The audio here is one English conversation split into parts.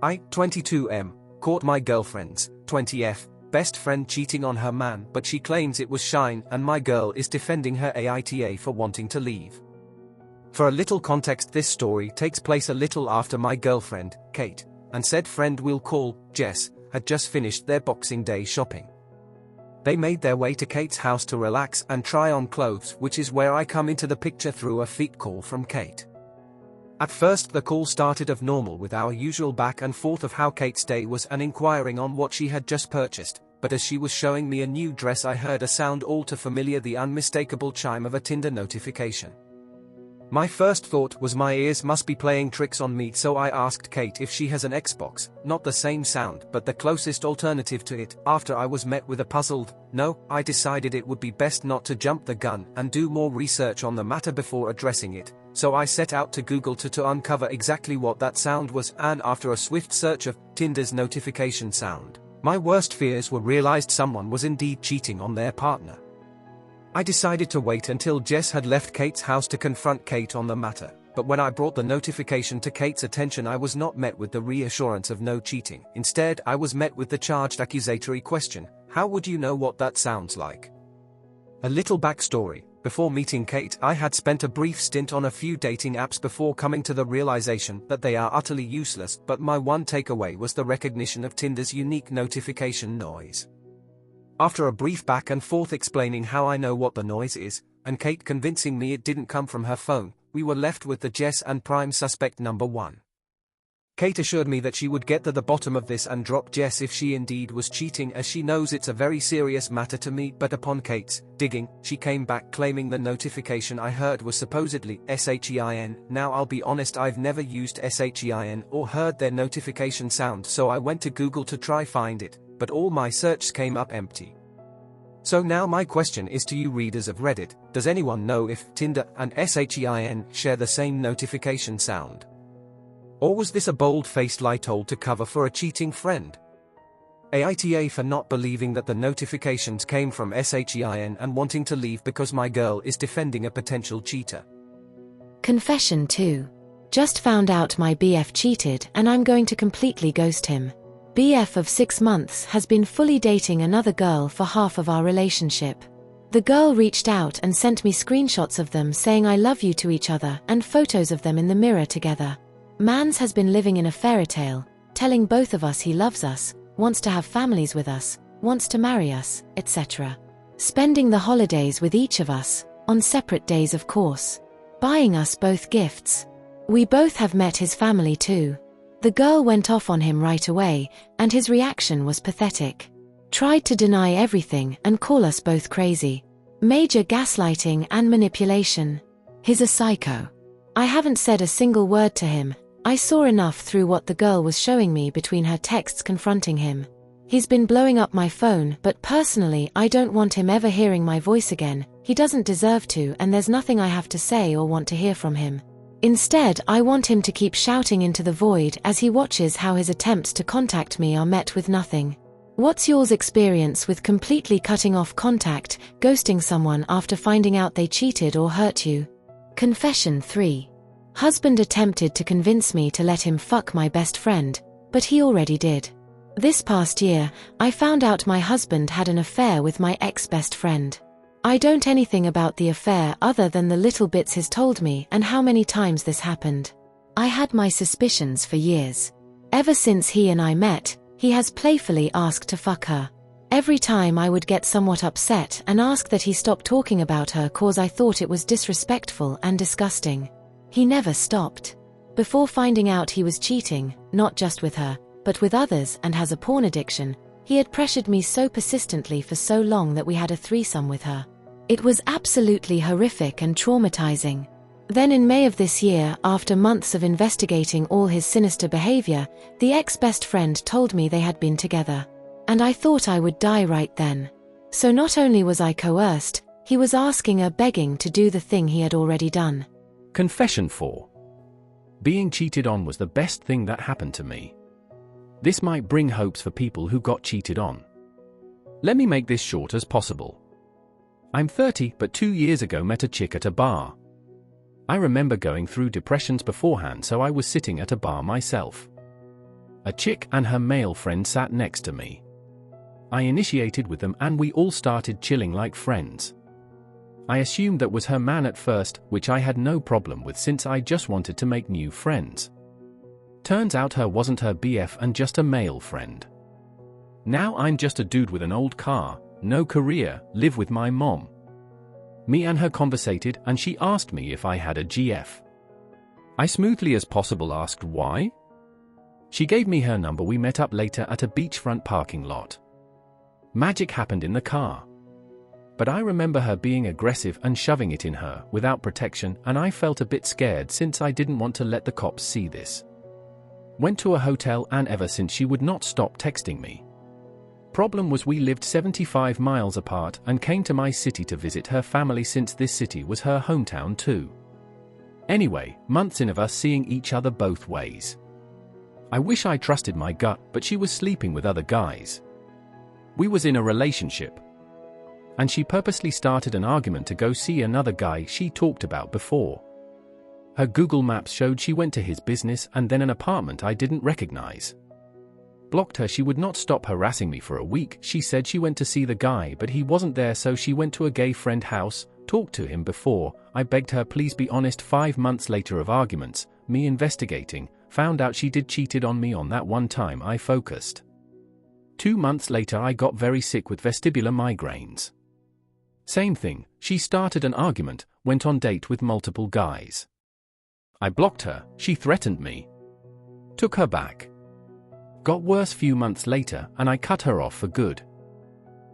I, 22M, caught my girlfriend's, 20F, best friend cheating on her man, but she claims it was shein and my girl is defending her AITA for wanting to leave. For a little context, this story takes place a little after my girlfriend, Kate, and said friend we'll call Jess, had just finished their Boxing Day shopping. They made their way to Kate's house to relax and try on clothes, which is where I come into the picture through a feed call from Kate. At first the call started of normal with our usual back and forth of how Kate's day was and inquiring on what she had just purchased, but as she was showing me a new dress I heard a sound all too familiar, the unmistakable chime of a Tinder notification. My first thought was my ears must be playing tricks on me, so I asked Kate if she has an Xbox, not the same sound but the closest alternative to it. After I was met with a puzzled no, I decided it would be best not to jump the gun and do more research on the matter before addressing it, so I set out to Google to uncover exactly what that sound was, and after a swift search of Tinder's notification sound, my worst fears were realized: someone was indeed cheating on their partner. I decided to wait until Jess had left Kate's house to confront Kate on the matter, but when I brought the notification to Kate's attention I was not met with the reassurance of no cheating. Instead, I was met with the charged accusatory question: how would you know what that sounds like? A little backstory: before meeting Kate, I had spent a brief stint on a few dating apps before coming to the realization that they are utterly useless, but my one takeaway was the recognition of Tinder's unique notification noise. After a brief back and forth explaining how I know what the noise is, and Kate convincing me it didn't come from her phone, we were left with the Jess and prime suspect number 1. Kate assured me that she would get to the bottom of this and drop Jess if she indeed was cheating, as she knows it's a very serious matter to me, but upon Kate's digging, she came back claiming the notification I heard was supposedly shein. Now I'll be honest, I've never used shein or heard their notification sound, so I went to Google to try find it, but all my searches came up empty. So now my question is to you readers of Reddit: does anyone know if Tinder and shein share the same notification sound? Or was this a bold-faced lie told to cover for a cheating friend? AITA for not believing that the notifications came from shein and wanting to leave because my girl is defending a potential cheater. Confession 2. Just found out my BF cheated and I'm going to completely ghost him. BF of 6 months has been fully dating another girl for half of our relationship. The girl reached out and sent me screenshots of them saying I love you to each other and photos of them in the mirror together. Mans has been living in a fairy tale, telling both of us he loves us, wants to have families with us, wants to marry us, etc. Spending the holidays with each of us, on separate days of course. Buying us both gifts. We both have met his family too. The girl went off on him right away, and his reaction was pathetic. Tried to deny everything and call us both crazy. Major gaslighting and manipulation. He's a psycho. I haven't said a single word to him. I saw enough through what the girl was showing me between her texts confronting him. He's been blowing up my phone, but personally I don't want him ever hearing my voice again. He doesn't deserve to, and there's nothing I have to say or want to hear from him. Instead, I want him to keep shouting into the void as he watches how his attempts to contact me are met with nothing. What's yours experience with completely cutting off contact, ghosting someone after finding out they cheated or hurt you? Confession 3. Husband attempted to convince me to let him fuck my best friend, but he already did. This past year, I found out my husband had an affair with my ex-best friend. I don't know anything about the affair other than the little bits he's told me and how many times this happened. I had my suspicions for years. Ever since he and I met, he has playfully asked to fuck her. Every time I would get somewhat upset and ask that he stop talking about her cause I thought it was disrespectful and disgusting. He never stopped. Before finding out he was cheating, not just with her, but with others, and has a porn addiction, he had pressured me so persistently for so long that we had a threesome with her. It was absolutely horrific and traumatizing. Then in May of this year, after months of investigating all his sinister behavior, the ex-best friend told me they had been together. And I thought I would die right then. So not only was I coerced, he was asking or begging to do the thing he had already done. Confession 4. Being cheated on was the best thing that happened to me. This might bring hopes for people who got cheated on. Let me make this short as possible. I'm 30, but 2 years ago met a chick at a bar. I remember going through depressions beforehand, so I was sitting at a bar myself. A chick and her male friend sat next to me. I initiated with them and we all started chilling like friends. I assumed that was her man at first, which I had no problem with since I just wanted to make new friends. Turns out her wasn't her BF and just a male friend. Now I'm just a dude with an old car, no career, live with my mom. Me and her conversated and she asked me if I had a GF. I smoothly as possible asked why. She gave me her number. We met up later at a beachfront parking lot. Magic happened in the car. But I remember her being aggressive and shoving it in her without protection, and I felt a bit scared since I didn't want to let the cops see this. Went to a hotel and ever since she would not stop texting me. Problem was we lived 75 miles apart and came to my city to visit her family since this city was her hometown too. Anyway, months in of us seeing each other both ways. I wish I trusted my gut, but she was sleeping with other guys. We was in a relationship. And she purposely started an argument to go see another guy she talked about before. Her Google Maps showed she went to his business and then an apartment I didn't recognize. Blocked her. She would not stop harassing me for a week. She said she went to see the guy but he wasn't there, so she went to a gay friend house, talked to him before. I begged her please be honest. 5 months later of arguments, me investigating, found out she did cheated on me on that one time I focused. 2 months later I got very sick with vestibular migraines. Same thing, she started an argument, went on date with multiple guys. I blocked her, she threatened me. Took her back. Got worse few months later and I cut her off for good.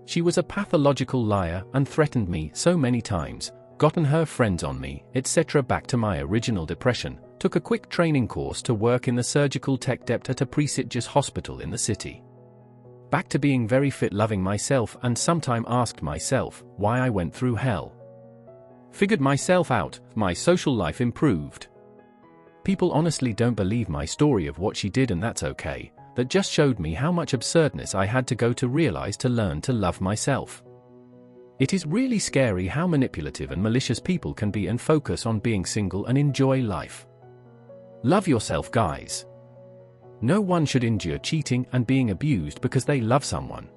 She was a pathological liar and threatened me so many times, gotten her friends on me, etc. Back to my original depression, took a quick training course to work in the surgical tech dept at a prestigious hospital in the city. Back to being very fit, loving myself, and sometime asked myself why I went through hell. Figured myself out, my social life improved. People honestly don't believe my story of what she did, and that's okay. That just showed me how much absurdness I had to go to realize to learn to love myself. It is really scary how manipulative and malicious people can be and focus on being single and enjoy life. Love yourself, guys. No one should endure cheating and being abused because they love someone.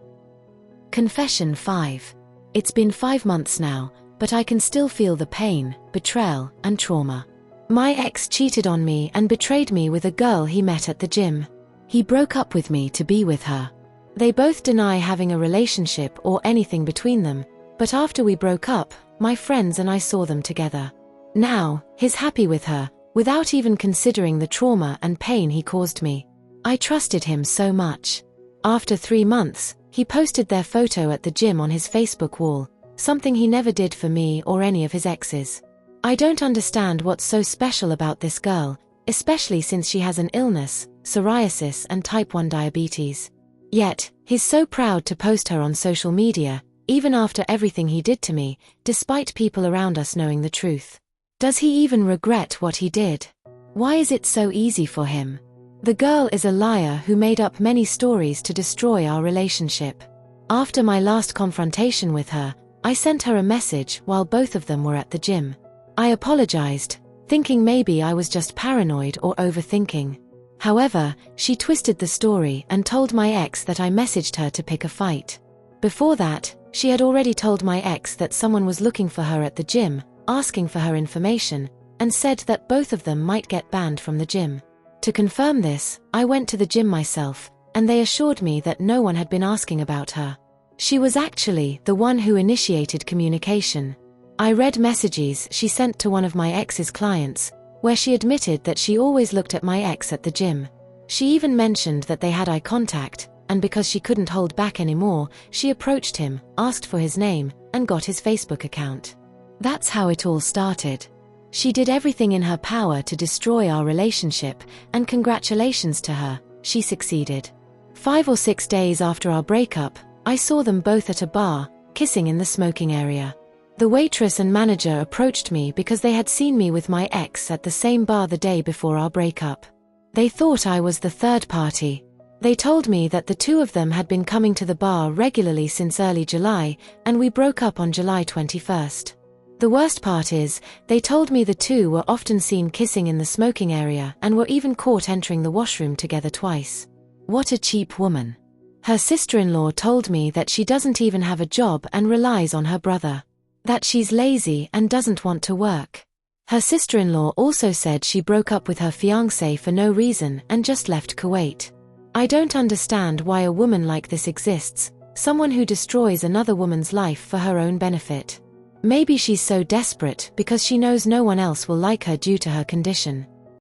Confession 5. It's been 5 months now, but I can still feel the pain, betrayal, and trauma. My ex cheated on me and betrayed me with a girl he met at the gym. He broke up with me to be with her. They both deny having a relationship or anything between them, but after we broke up, my friends and I saw them together. Now, he's happy with her, without even considering the trauma and pain he caused me. I trusted him so much. After 3 months, he posted their photo at the gym on his Facebook wall, something he never did for me or any of his exes. I don't understand what's so special about this girl, especially since she has an illness, psoriasis and type 1 diabetes. Yet, he's so proud to post her on social media, even after everything he did to me, despite people around us knowing the truth. Does he even regret what he did? Why is it so easy for him? The girl is a liar who made up many stories to destroy our relationship. After my last confrontation with her, I sent her a message while both of them were at the gym. I apologized, thinking maybe I was just paranoid or overthinking. However, she twisted the story and told my ex that I messaged her to pick a fight. Before that, she had already told my ex that someone was looking for her at the gym, asking for her information, and said that both of them might get banned from the gym. To confirm this, I went to the gym myself, and they assured me that no one had been asking about her. She was actually the one who initiated communication. I read messages she sent to one of my ex's clients, where she admitted that she always looked at my ex at the gym. She even mentioned that they had eye contact, and because she couldn't hold back anymore, she approached him, asked for his name, and got his Facebook account. That's how it all started. She did everything in her power to destroy our relationship, and congratulations to her, she succeeded. 5 or 6 days after our breakup, I saw them both at a bar, kissing in the smoking area. The waitress and manager approached me because they had seen me with my ex at the same bar the day before our breakup. They thought I was the third party. They told me that the two of them had been coming to the bar regularly since early July, and we broke up on July 21st. The worst part is, they told me the two were often seen kissing in the smoking area and were even caught entering the washroom together twice. What a cheap woman. Her sister-in-law told me that she doesn't even have a job and relies on her brother. That she's lazy and doesn't want to work. Her sister-in-law also said she broke up with her fiancé for no reason and just left Kuwait. I don't understand why a woman like this exists, someone who destroys another woman's life for her own benefit. Maybe she's so desperate because she knows no one else will like her due to her condition.